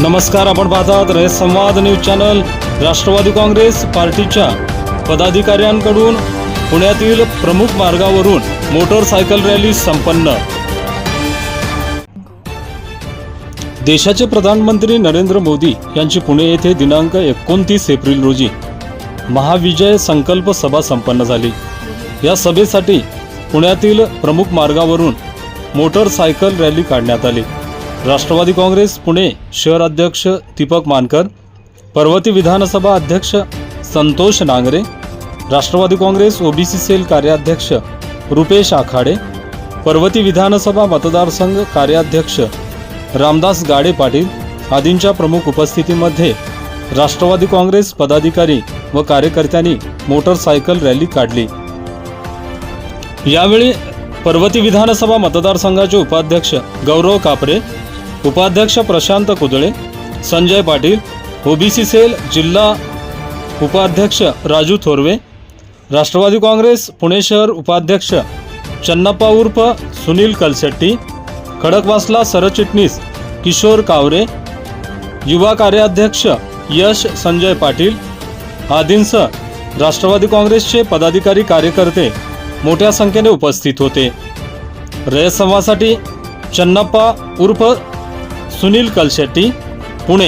नमस्कार, आपण पाहतात रयत संवाद न्यूज चॅनल। राष्ट्रवादी काँग्रेस पार्टीच्या पदाधिकाऱ्यांकडून पुण्यातील प्रमुख मार्गावरून मोटरसायकल रॅली संपन्न। देशाचे प्रधानमंत्री नरेंद्र मोदी यांची पुणे येथे दिनांक 29 एप्रिल रोजी महाविजय संकल्प सभा संपन्न झाली। या सभेसाठी पुण्यातील प्रमुख मार्गावरून मोटरसायकल रॅली काढण्यात आली। राष्ट्रवादी काँग्रेस पुणे शहर अध्यक्ष दीपक मानकर, पर्वती विधानसभा अध्यक्ष संतोष नांगरे, राष्ट्रवादी काँग्रेस ओबीसी सेल कार्याध्यक्ष रुपेश आखाडे, पर्वती विधानसभा मतदारसंघ कार्याध्यक्ष रामदास गाडे पाटील आदींच्या प्रमुख उपस्थितीमध्ये राष्ट्रवादी काँग्रेस पदाधिकारी व कार्यकर्त्यांनी मोटरसायकल रॅली काढली। यावेळी पर्वती विधानसभा मतदारसंघाचे उपाध्यक्ष गौरव कापरे, उपाध्यक्ष प्रशांत कुदळे, संजय पाटील, ओबीसी सेल जिल्हा उपाध्यक्ष राजू थोरवे, राष्ट्रवादी काँग्रेस पुणे शहर उपाध्यक्ष चन्नप्पा उर्फ सुनील कलशेट्टी, खडकवासला सरचिटणीस किशोर कावरे, युवा कार्याध्यक्ष यश संजय पाटील आदींसह राष्ट्रवादी काँग्रेसचे पदाधिकारी कार्यकर्ते मोठ्या संख्येने उपस्थित होते। रयत संवादसाठी चन्नप्पा उर्फ सुनील कलशेट्टी, पुणे।